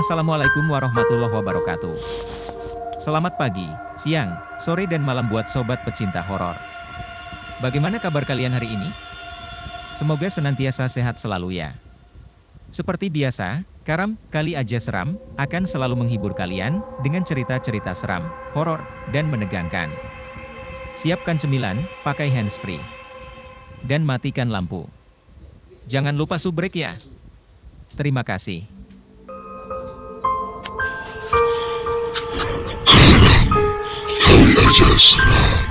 Assalamualaikum warahmatullahi wabarakatuh. Selamat pagi, siang, sore dan malam buat sobat pecinta horor. Bagaimana kabar kalian hari ini? Semoga senantiasa sehat selalu ya. Seperti biasa, Karam Kali Aja Seram akan selalu menghibur kalian dengan cerita-cerita seram, horor, dan menegangkan. Siapkan cemilan, pakai handsfree, dan matikan lampu. Jangan lupa subrek ya. Terima kasih. Kali Aja Seram.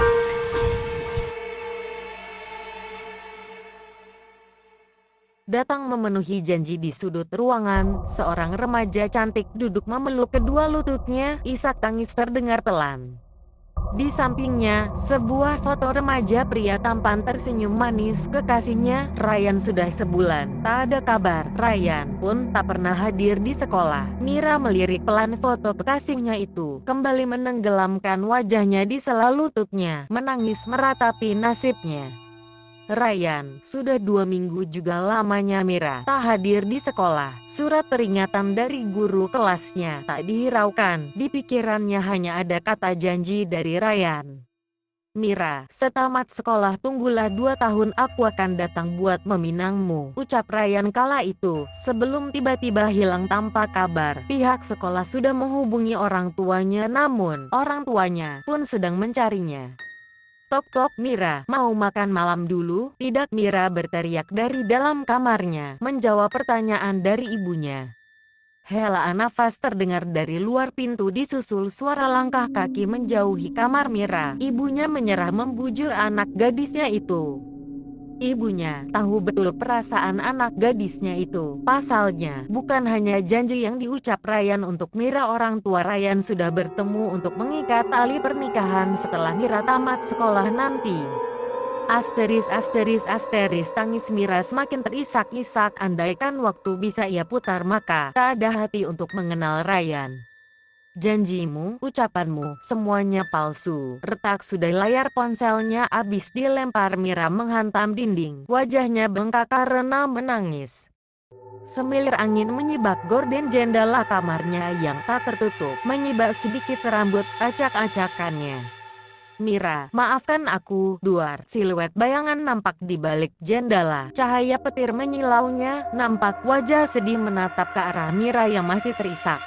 Datang memenuhi janji di sudut ruangan, seorang remaja cantik duduk memeluk kedua lututnya, isak tangis terdengar pelan. Di sampingnya, sebuah foto remaja pria tampan tersenyum manis kekasihnya, Ryan. Sudah sebulan, tak ada kabar. Ryan pun tak pernah hadir di sekolah. Mira melirik pelan foto kekasihnya itu, kembali menenggelamkan wajahnya di sela lututnya, menangis meratapi nasibnya. Ryan, sudah 2 minggu juga lamanya Mira tak hadir di sekolah. Surat peringatan dari guru kelasnya tak dihiraukan. Di pikirannya hanya ada kata janji dari Ryan. Mira, setamat sekolah tunggulah 2 tahun aku akan datang buat meminangmu, ucap Ryan kala itu, sebelum tiba-tiba hilang tanpa kabar. Pihak sekolah sudah menghubungi orang tuanya namun, orang tuanya pun sedang mencarinya. Tok-tok, Mira, mau makan malam dulu? Tidak, Mira berteriak dari dalam kamarnya, menjawab pertanyaan dari ibunya. Hela nafas terdengar dari luar pintu disusul suara langkah kaki menjauhi kamar Mira. Ibunya menyerah membujuk anak gadisnya itu. Ibunya tahu betul perasaan anak gadisnya itu. Pasalnya, bukan hanya janji yang diucap Ryan untuk Mira, orang tua Ryan sudah bertemu untuk mengikat tali pernikahan setelah Mira tamat sekolah nanti. Asteris, tangis Mira semakin terisak-isak. Andaikan waktu bisa ia putar maka tak ada hati untuk mengenal Ryan. Janjimu, ucapanmu, semuanya palsu. Retak sudah layar ponselnya abis dilempar. Mira menghantam dinding. Wajahnya bengkak karena menangis. Semilir angin menyibak gorden jendela kamarnya yang tak tertutup, menyibak sedikit rambut acak-acakannya. Mira, maafkan aku, duar. Siluet bayangan nampak di balik jendela. Cahaya petir menyilaunya, nampak wajah sedih menatap ke arah Mira yang masih terisak.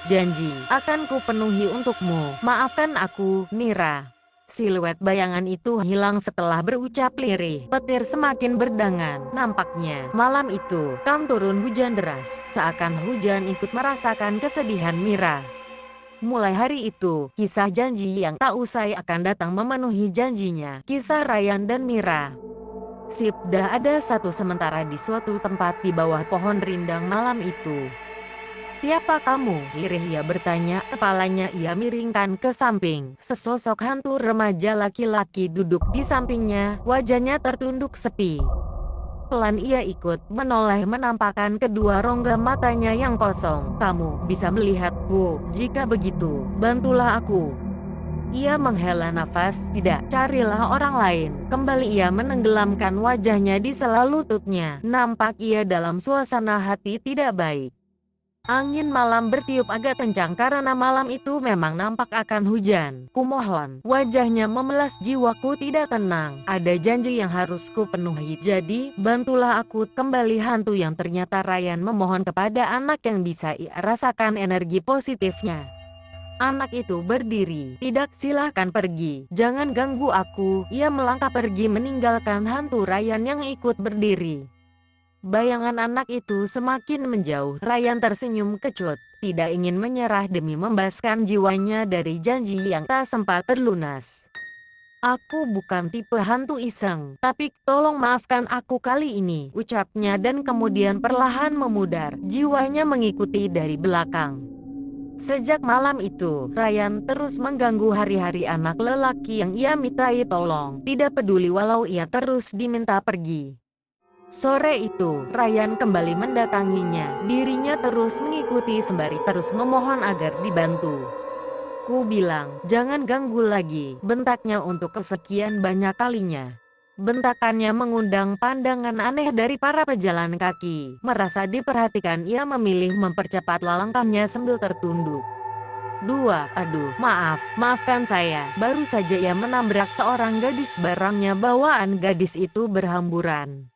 Janji, akan kupenuhi untukmu. Maafkan aku, Mira. Siluet bayangan itu hilang setelah berucap lirih. Petir semakin berdangan. Nampaknya, malam itu, kan turun hujan deras. Seakan hujan ikut merasakan kesedihan Mira. Mulai hari itu, kisah janji yang tak usai akan datang memenuhi janjinya. Kisah Ryan dan Mira. Sip, dah ada satu sementara di suatu tempat di bawah pohon rindang malam itu. Siapa kamu? Lirih ia bertanya, kepalanya ia miringkan ke samping. Sesosok hantu remaja laki-laki duduk di sampingnya, wajahnya tertunduk sepi. Pelan ia ikut menoleh menampakkan kedua rongga matanya yang kosong. Kamu bisa melihatku, jika begitu, bantulah aku. Ia menghela nafas, tidak, carilah orang lain. Kembali ia menenggelamkan wajahnya di sela lututnya. Nampak ia dalam suasana hati tidak baik. Angin malam bertiup agak kencang karena malam itu memang nampak akan hujan. Kumohon, wajahnya memelas, jiwaku tidak tenang. Ada janji yang harus ku penuhi, jadi bantulah aku. Kembali hantu yang ternyata Ryan memohon kepada anak yang bisa ia rasakan energi positifnya. Anak itu berdiri. Tidak, silahkan pergi. Jangan ganggu aku. Ia melangkah pergi meninggalkan hantu Ryan yang ikut berdiri. Bayangan anak itu semakin menjauh. Ryan tersenyum kecut, tidak ingin menyerah demi membebaskan jiwanya dari janji yang tak sempat terlunas. Aku bukan tipe hantu iseng, tapi tolong maafkan aku kali ini, ucapnya dan kemudian perlahan memudar, jiwanya mengikuti dari belakang. Sejak malam itu, Ryan terus mengganggu hari-hari anak lelaki yang ia mintai tolong, tidak peduli walau ia terus diminta pergi. Sore itu, Ryan kembali mendatanginya. Dirinya terus mengikuti sembari terus memohon agar dibantu. Ku bilang, jangan ganggu lagi, bentaknya untuk kesekian banyak kalinya. Bentakannya mengundang pandangan aneh dari para pejalan kaki. Merasa diperhatikan, ia memilih mempercepat langkahnya sambil tertunduk. Aduh, maafkan saya. Baru saja ia menabrak seorang gadis, barangnya bawaan gadis itu berhamburan.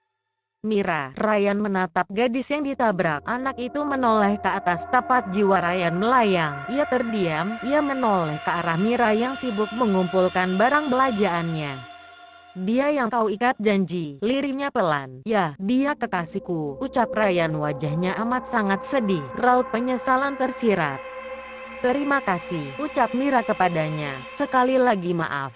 Mira, Ryan menatap gadis yang ditabrak. Anak itu menoleh ke atas, tepat jiwa Ryan melayang. Ia terdiam, ia menoleh ke arah Mira yang sibuk mengumpulkan barang belanjaannya. Dia yang kau ikat janji, lirihnya pelan. Ya, dia kekasihku, ucap Ryan, wajahnya amat sangat sedih. Raut penyesalan tersirat. Terima kasih, ucap Mira kepadanya. Sekali lagi maaf.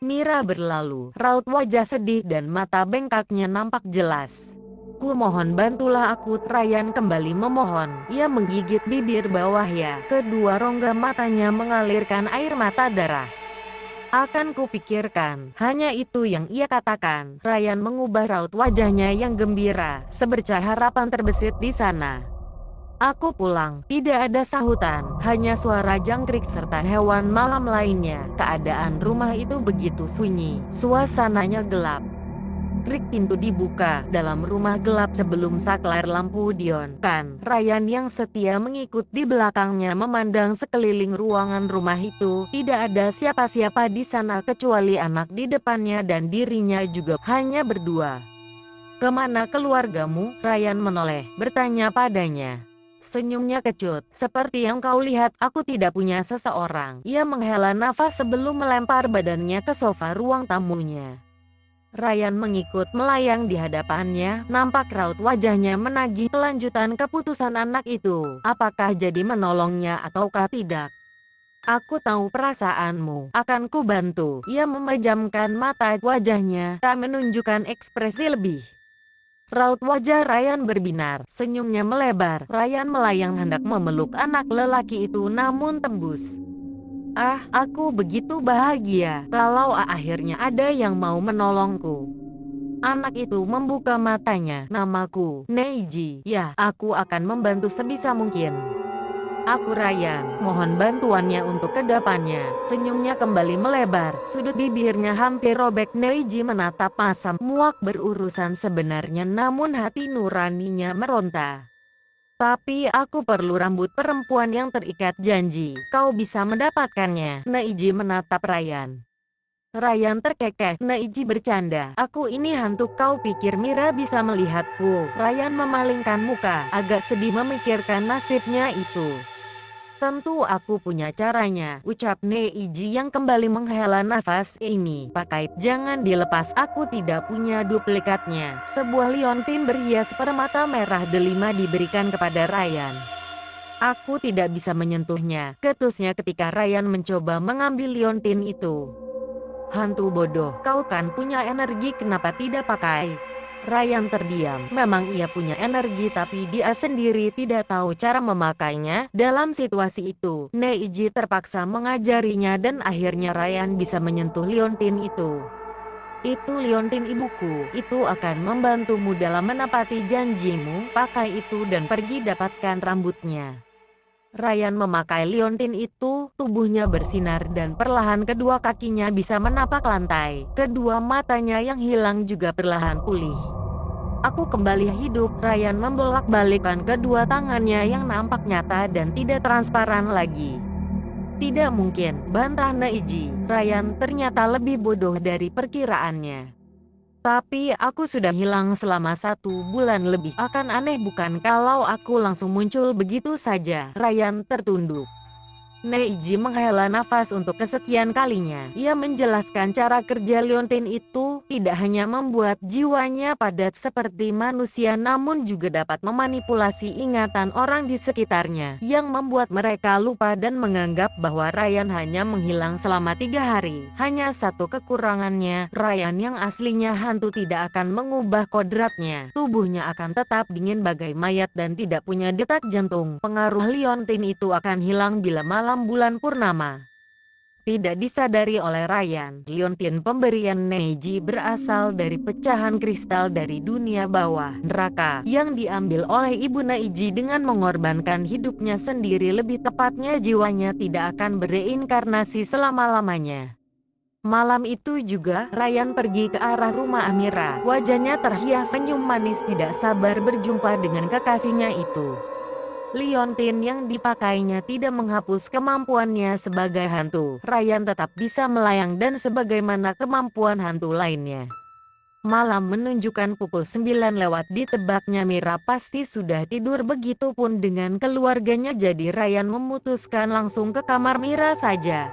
Mira berlalu, raut wajah sedih dan mata bengkaknya nampak jelas. Ku mohon bantulah aku, Ryan kembali memohon. Ia menggigit bibir bawahnya, kedua rongga matanya mengalirkan air mata darah. Akan kupikirkan, hanya itu yang ia katakan. Ryan mengubah raut wajahnya yang gembira, sebercah harapan terbesit di sana. Aku pulang, tidak ada sahutan, hanya suara jangkrik serta hewan malam lainnya. Keadaan rumah itu begitu sunyi, suasananya gelap. Krik, pintu dibuka, dalam rumah gelap sebelum saklar lampu dionkan. Ryan yang setia mengikut di belakangnya memandang sekeliling ruangan rumah itu. Tidak ada siapa-siapa di sana kecuali anak di depannya dan dirinya juga, hanya berdua. Kemana keluargamu? Ryan menoleh, bertanya padanya. Senyumnya kecut. Seperti yang kau lihat, aku tidak punya seseorang. Ia menghela nafas sebelum melempar badannya ke sofa ruang tamunya. Ryan mengikut melayang di hadapannya, nampak raut wajahnya menagih kelanjutan keputusan anak itu. Apakah jadi menolongnya ataukah tidak? Aku tahu perasaanmu, akan ku bantu. Ia memejamkan mata, wajahnya tak menunjukkan ekspresi lebih. Raut wajah Ryan berbinar, senyumnya melebar. Ryan melayang hendak memeluk anak lelaki itu namun tembus. Ah, aku begitu bahagia kalau akhirnya ada yang mau menolongku. Anak itu membuka matanya. Namaku Neji. Ya, aku akan membantu sebisa mungkin. Aku Ryan, mohon bantuannya untuk kedepannya. Senyumnya kembali melebar, sudut bibirnya hampir robek. Neji menatap masam, muak berurusan sebenarnya namun hati nuraninya meronta. Tapi aku perlu rambut perempuan yang terikat janji. Kau bisa mendapatkannya. Neji menatap Ryan. Ryan terkekeh. Neji bercanda. Aku ini hantu, kau pikir Mira bisa melihatku? Ryan memalingkan muka, agak sedih memikirkan nasibnya itu. Tentu aku punya caranya, ucap Neji yang kembali menghela nafas. Ini pakai, jangan dilepas, aku tidak punya duplikatnya. Sebuah liontin berhias permata merah delima diberikan kepada Ryan. Aku tidak bisa menyentuhnya, ketusnya ketika Ryan mencoba mengambil liontin itu. Hantu bodoh, kau kan punya energi, kenapa tidak pakai? Ryan terdiam. Memang ia punya energi tapi dia sendiri tidak tahu cara memakainya. Dalam situasi itu, Neji terpaksa mengajarinya dan akhirnya Ryan bisa menyentuh liontin itu. Itu liontin ibuku, itu akan membantumu dalam menepati janjimu. Pakai itu dan pergi dapatkan rambutnya. Ryan memakai liontin itu, tubuhnya bersinar dan perlahan kedua kakinya bisa menapak lantai. Kedua matanya yang hilang juga perlahan pulih. Aku kembali hidup. Ryan membolak-balikkan kedua tangannya yang nampak nyata dan tidak transparan lagi. Tidak mungkin, bantah Neji. Ryan ternyata lebih bodoh dari perkiraannya. Tapi aku sudah hilang selama 1 bulan lebih. Akan aneh bukan kalau aku langsung muncul begitu saja. Ryan tertunduk. Neji menghela nafas untuk kesekian kalinya. Ia menjelaskan cara kerja liontin itu, tidak hanya membuat jiwanya padat seperti manusia namun juga dapat memanipulasi ingatan orang di sekitarnya, yang membuat mereka lupa dan menganggap bahwa Ryan hanya menghilang selama 3 hari. Hanya satu kekurangannya, Ryan yang aslinya hantu tidak akan mengubah kodratnya. Tubuhnya akan tetap dingin bagai mayat dan tidak punya detak jantung. Pengaruh liontin itu akan hilang bila malam bulan purnama. Tidak disadari oleh Ryan, liontin pemberian Neji berasal dari pecahan kristal dari dunia bawah neraka yang diambil oleh ibu Neji dengan mengorbankan hidupnya sendiri, lebih tepatnya jiwanya tidak akan bereinkarnasi selama-lamanya. Malam itu juga, Ryan pergi ke arah rumah Amira. Wajahnya terhias senyum manis, tidak sabar berjumpa dengan kekasihnya itu. Liontin yang dipakainya tidak menghapus kemampuannya sebagai hantu. Ryan tetap bisa melayang dan sebagaimana kemampuan hantu lainnya. Malam menunjukkan pukul 9 lewat, ditebaknya Mira pasti sudah tidur, begitupun dengan keluarganya, jadi Ryan memutuskan langsung ke kamar Mira saja.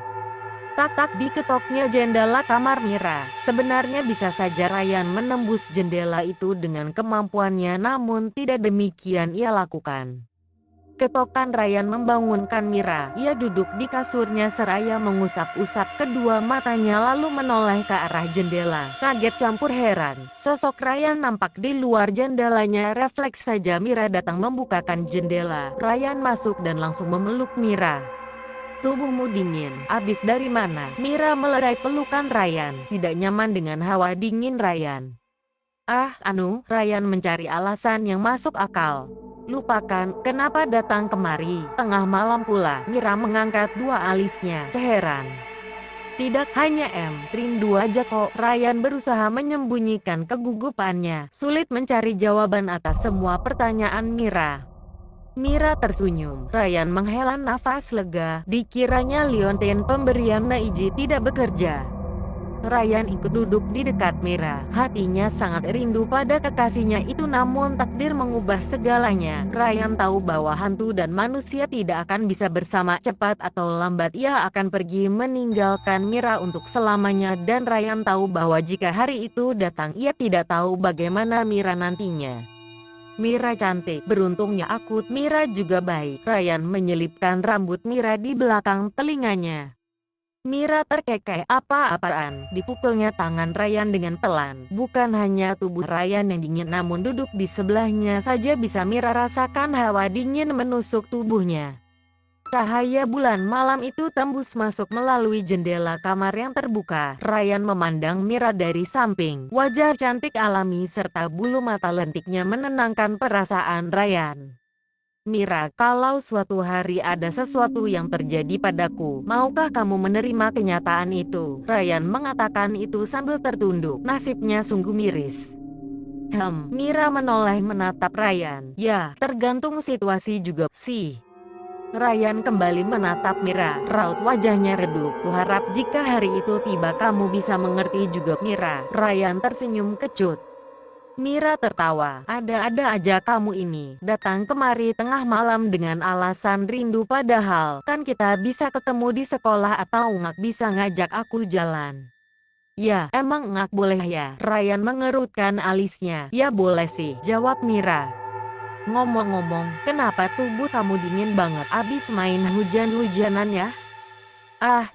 Tak-tak, diketoknya jendela kamar Mira. Sebenarnya bisa saja Ryan menembus jendela itu dengan kemampuannya, namun tidak demikian ia lakukan. Ketokan Ryan membangunkan Mira. Ia duduk di kasurnya seraya mengusap-usap kedua matanya lalu menoleh ke arah jendela. Kaget campur heran, sosok Ryan nampak di luar jendelanya. Refleks saja Mira datang membukakan jendela. Ryan masuk dan langsung memeluk Mira. Tubuhmu dingin, abis dari mana? Mira melerai pelukan Ryan, tidak nyaman dengan hawa dingin Ryan. Ryan mencari alasan yang masuk akal. Lupakan, kenapa datang kemari, tengah malam pula. Mira mengangkat dua alisnya, heran. Tidak hanya rindu aja kok. Ryan berusaha menyembunyikan kegugupannya, sulit mencari jawaban atas semua pertanyaan Mira. Mira tersenyum. Ryan menghela nafas lega, dikiranya Liontin pemberian Neiji tidak bekerja. Ryan ikut duduk di dekat Mira. Hatinya sangat rindu pada kekasihnya itu, namun takdir mengubah segalanya. Ryan tahu bahwa hantu dan manusia tidak akan bisa bersama, cepat atau lambat ia akan pergi meninggalkan Mira untuk selamanya, dan Ryan tahu bahwa jika hari itu datang ia tidak tahu bagaimana Mira nantinya. Mira cantik, beruntungnya aku. Mira juga baik. Ryan menyelipkan rambut Mira di belakang telinganya. Mira terkekeh. Apa-apaan? Dipukulnya tangan Ryan dengan pelan. Bukan hanya tubuh Ryan yang dingin, namun duduk di sebelahnya saja bisa Mira rasakan hawa dingin menusuk tubuhnya. Cahaya bulan malam itu tembus masuk melalui jendela kamar yang terbuka. Ryan memandang Mira dari samping. Wajah cantik alami serta bulu mata lentiknya menenangkan perasaan Ryan. Mira, kalau suatu hari ada sesuatu yang terjadi padaku, maukah kamu menerima kenyataan itu? Ryan mengatakan itu sambil tertunduk. Nasibnya sungguh miris. Mira menoleh menatap Ryan. Ya, tergantung situasi juga sih. Ryan kembali menatap Mira, raut wajahnya redup. Kuharap jika hari itu tiba kamu bisa mengerti juga Mira. Ryan tersenyum kecut. Mira tertawa. Ada-ada aja kamu ini. Datang kemari tengah malam dengan alasan rindu, padahal kan kita bisa ketemu di sekolah atau Ngak bisa ngajak aku jalan. Ya, emang Ngak boleh ya? Ryan mengerutkan alisnya. Ya boleh sih, jawab Mira. Ngomong-ngomong, kenapa tubuh kamu dingin banget? Abis main hujan-hujanan ya?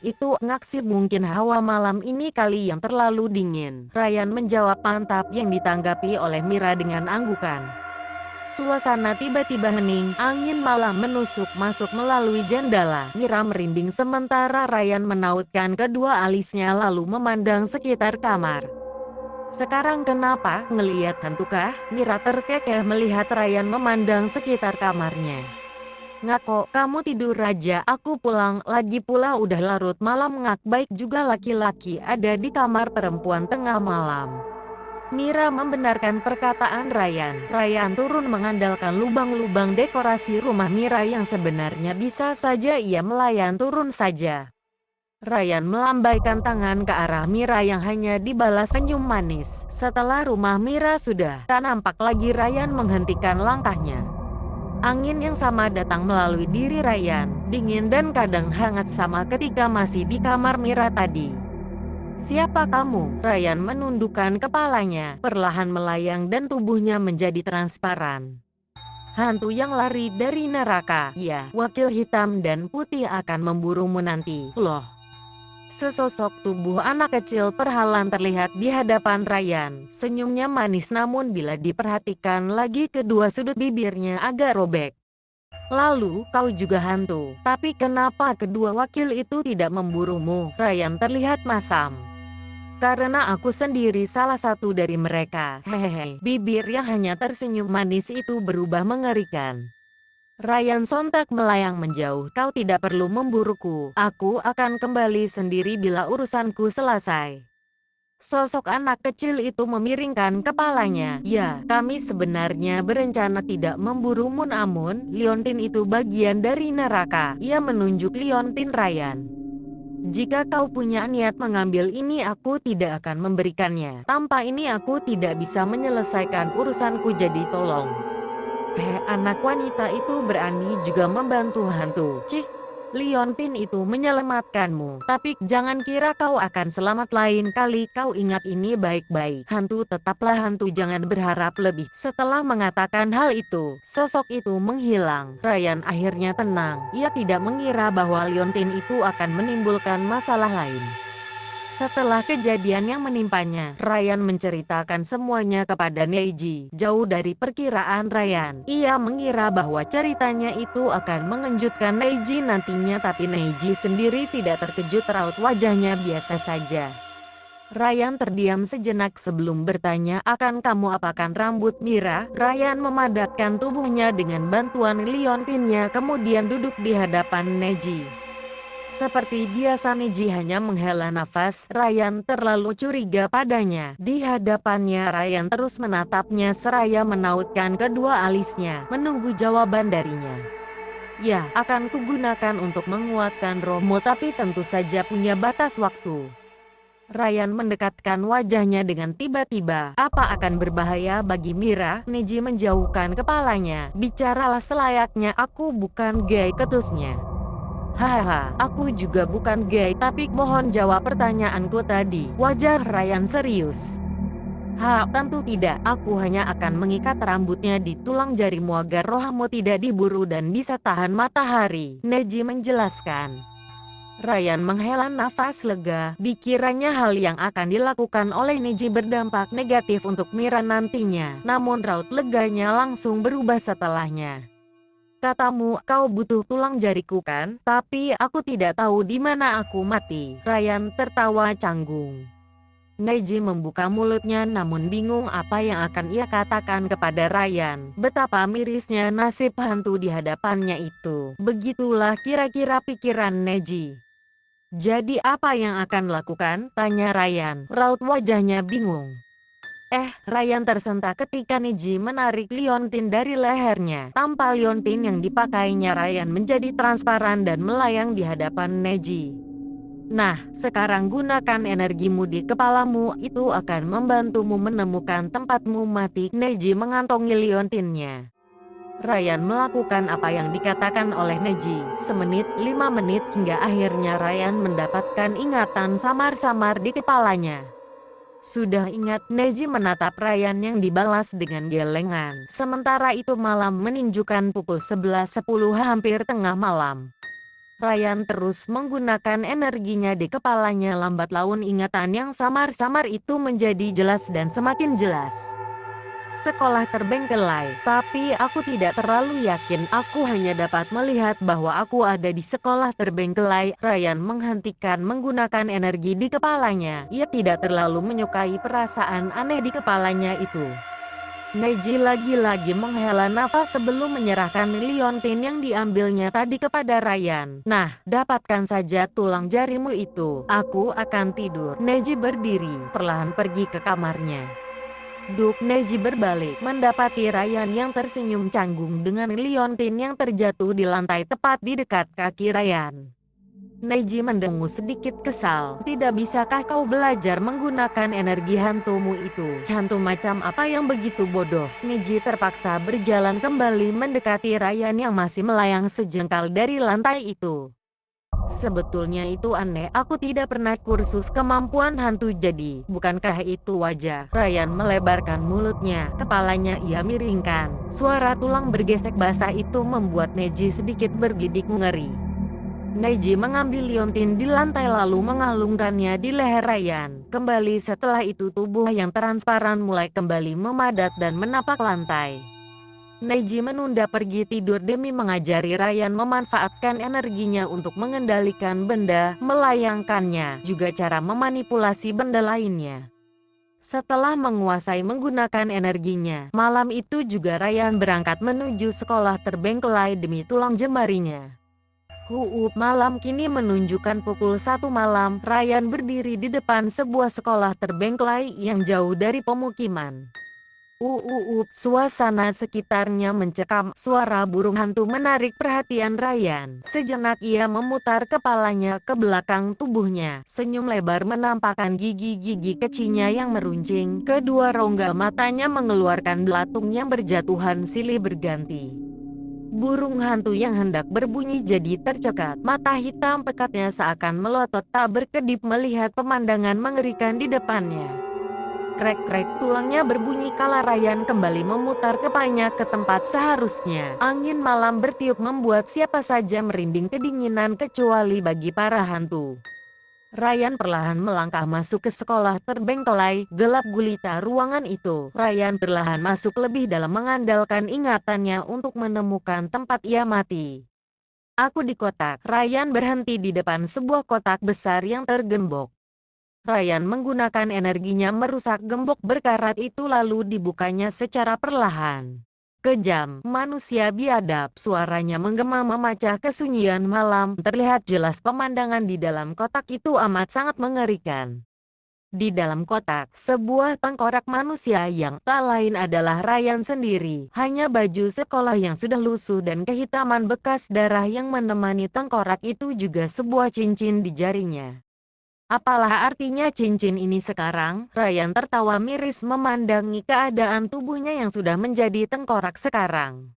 Itu Ngak sih, mungkin hawa malam ini kali yang terlalu dingin. Ryan menjawab mantap yang ditanggapi oleh Mira dengan anggukan. Suasana tiba-tiba hening, angin malam menusuk masuk melalui jendela. Mira merinding sementara Ryan menautkan kedua alisnya lalu memandang sekitar kamar. Sekarang kenapa? Ngeliat hantu kah? Mira terkekeh melihat Ryan memandang sekitar kamarnya. Ngak, kok kamu tidur aja, aku pulang. Lagi pula udah larut malam. Ngak, baik juga laki-laki ada di kamar perempuan tengah malam. Mira membenarkan perkataan Ryan. Ryan turun mengandalkan lubang-lubang dekorasi rumah Mira yang sebenarnya bisa saja ia melayan turun saja. Ryan melambaikan tangan ke arah Mira yang hanya dibalas senyum manis. Setelah rumah Mira sudah tak nampak lagi, Ryan menghentikan langkahnya. Angin yang sama datang melalui diri Ryan, dingin dan kadang hangat sama ketika masih di kamar Mira tadi. Siapa kamu? Ryan menundukkan kepalanya, perlahan melayang dan tubuhnya menjadi transparan. Hantu yang lari dari neraka. Ya, wakil hitam dan putih akan memburumu nanti. Loh. Sesosok tubuh anak kecil perlahan terlihat di hadapan Ryan. Senyumnya manis, namun bila diperhatikan lagi kedua sudut bibirnya agak robek. Lalu, kau juga hantu. Tapi kenapa kedua wakil itu tidak memburumu? Ryan terlihat masam. Karena aku sendiri salah satu dari mereka. Hehehe. Bibir yang hanya tersenyum manis itu berubah mengerikan. Ryan sontak melayang menjauh. Kau tidak perlu memburuku. Aku akan kembali sendiri bila urusanku selesai. Sosok anak kecil itu memiringkan kepalanya. Ya, kami sebenarnya berencana tidak memburu Moon-Amun. Liontin itu bagian dari neraka. Ia menunjuk Liontin Ryan. Jika kau punya niat mengambil ini, aku tidak akan memberikannya. Tanpa ini aku tidak bisa menyelesaikan urusanku, jadi tolong. Anak wanita itu berani juga membantu hantu. Cih, Liontin itu menyelamatkanmu. Tapi jangan kira kau akan selamat lain kali. Kau ingat ini baik-baik. Hantu tetaplah hantu, jangan berharap lebih. Setelah mengatakan hal itu, sosok itu menghilang. Ryan akhirnya tenang. Ia tidak mengira bahwa Liontin itu akan menimbulkan masalah lain. Setelah kejadian yang menimpanya, Ryan menceritakan semuanya kepada Neji. Jauh dari perkiraan Ryan, ia mengira bahwa ceritanya itu akan mengejutkan Neji nantinya, tapi Neji sendiri tidak terkejut. Raut wajahnya biasa saja. Ryan terdiam sejenak sebelum bertanya, akan kamu apakan rambut Mira? Ryan memadatkan tubuhnya dengan bantuan liontinnya, kemudian duduk di hadapan Neji. Seperti biasa Neji hanya menghela nafas. Ryan terlalu curiga padanya. Di hadapannya Ryan terus menatapnya seraya menautkan kedua alisnya, menunggu jawaban darinya. Ya, akan kugunakan untuk menguatkan rohmu, tapi tentu saja punya batas waktu. Ryan mendekatkan wajahnya dengan tiba-tiba. Apa akan berbahaya bagi Mira? Neji menjauhkan kepalanya. Bicaralah selayaknya, aku bukan gay, ketusnya. Hahaha, aku juga bukan gay, tapi mohon jawab pertanyaanku tadi. Wajah Ryan serius. Tentu tidak. Aku hanya akan mengikat rambutnya di tulang jarimu agar rohmu tidak diburu dan bisa tahan matahari. Neji menjelaskan. Ryan menghela nafas lega. Dikiranya hal yang akan dilakukan oleh Neji berdampak negatif untuk Mira nantinya. Namun raut leganya langsung berubah setelahnya. Katamu, kau butuh tulang jariku kan? Tapi aku tidak tahu di mana aku mati. Ryan tertawa canggung. Neji membuka mulutnya namun bingung apa yang akan ia katakan kepada Ryan. Betapa mirisnya nasib hantu di hadapannya itu. Begitulah kira-kira pikiran Neji. Jadi apa yang akan lakukan? Tanya Ryan. Raut wajahnya bingung. Ryan tersentak ketika Neji menarik liontin dari lehernya. Tanpa liontin yang dipakainya, Ryan menjadi transparan dan melayang di hadapan Neji. Nah, sekarang gunakan energimu di kepalamu, itu akan membantumu menemukan tempatmu mati. Neji mengantongi liontinnya. Ryan melakukan apa yang dikatakan oleh Neji. Semenit, 5 menit, hingga akhirnya Ryan mendapatkan ingatan samar-samar di kepalanya. Sudah ingat? Neji menatap Ryan yang dibalas dengan gelengan. Sementara itu malam menunjukkan pukul 11.10, hampir tengah malam. Ryan terus menggunakan energinya di kepalanya. Lambat laun ingatan yang samar-samar itu menjadi jelas dan semakin jelas. Sekolah terbengkelai, tapi aku tidak terlalu yakin. Aku hanya dapat melihat bahwa aku ada di sekolah terbengkelai. Ryan menghentikan menggunakan energi di kepalanya. Ia tidak terlalu menyukai perasaan aneh di kepalanya itu. Neji lagi-lagi menghela nafas sebelum menyerahkan liontin yang diambilnya tadi kepada Ryan. Nah, dapatkan saja tulang jarimu itu. Aku akan tidur. Neji berdiri, perlahan pergi ke kamarnya. Neji berbalik, mendapati Ryan yang tersenyum canggung dengan liontin yang terjatuh di lantai tepat di dekat kaki Ryan. Neji mendengus sedikit kesal. Tidak bisakah kau belajar menggunakan energi hantumu itu? Hantu macam apa yang begitu bodoh? Neji terpaksa berjalan kembali mendekati Ryan yang masih melayang sejengkal dari lantai itu. Sebetulnya itu aneh, aku tidak pernah kursus kemampuan hantu, jadi bukankah itu wajar? Ryan melebarkan mulutnya, kepalanya ia miringkan. Suara tulang bergesek basah itu membuat Neji sedikit bergidik ngeri. Neji mengambil liontin di lantai lalu mengalungkannya di leher Ryan. Kembali setelah itu tubuh yang transparan mulai kembali memadat dan menapak lantai. Neji menunda pergi tidur demi mengajari Ryan memanfaatkan energinya untuk mengendalikan benda, melayangkannya, juga cara memanipulasi benda lainnya. Setelah menguasai menggunakan energinya, malam itu juga Ryan berangkat menuju sekolah terbengkelai demi tulang jemarinya. Malam kini menunjukkan pukul 1 malam. Ryan berdiri di depan sebuah sekolah terbengkelai yang jauh dari pemukiman. Suasana sekitarnya mencekam. Suara burung hantu menarik perhatian Ryan. Sejenak ia memutar kepalanya ke belakang tubuhnya. Senyum lebar menampakkan gigi-gigi kecilnya yang meruncing. Kedua rongga matanya mengeluarkan belatung yang berjatuhan silih berganti. Burung hantu yang hendak berbunyi jadi tercekat. Mata hitam pekatnya seakan melotot tak berkedip melihat pemandangan mengerikan di depannya. Krek-krek tulangnya berbunyi kala Ryan kembali memutar kepalanya ke tempat seharusnya. Angin malam bertiup membuat siapa saja merinding kedinginan kecuali bagi para hantu. Ryan perlahan melangkah masuk ke sekolah terbengkelai. Gelap gulita ruangan itu. Ryan perlahan masuk lebih dalam mengandalkan ingatannya untuk menemukan tempat ia mati. Aku di kotak. Ryan berhenti di depan sebuah kotak besar yang tergembok. Ryan menggunakan energinya merusak gembok berkarat itu lalu dibukanya secara perlahan. Kejam, manusia biadab, suaranya menggema memecah kesunyian malam. Terlihat jelas pemandangan di dalam kotak itu amat sangat mengerikan. Di dalam kotak, sebuah tengkorak manusia yang tak lain adalah Ryan sendiri. Hanya baju sekolah yang sudah lusuh dan kehitaman bekas darah yang menemani tengkorak itu juga sebuah cincin di jarinya. Apalah artinya cincin ini sekarang? Ryan tertawa miris memandangi keadaan tubuhnya yang sudah menjadi tengkorak sekarang.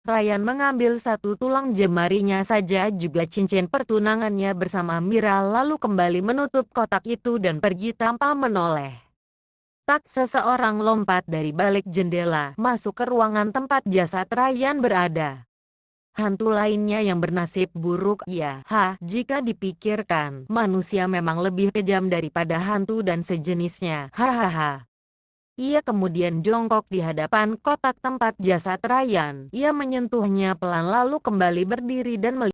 Ryan mengambil satu tulang jemarinya saja juga cincin pertunangannya bersama Mira lalu kembali menutup kotak itu dan pergi tanpa menoleh. Tak seseorang lompat dari balik jendela masuk ke ruangan tempat jasad Ryan berada. Hantu lainnya yang bernasib buruk, ya, jika dipikirkan, manusia memang lebih kejam daripada hantu dan sejenisnya, hahaha. Ia kemudian jongkok di hadapan kotak tempat jasad Ryan. Ia menyentuhnya pelan lalu kembali berdiri dan melihat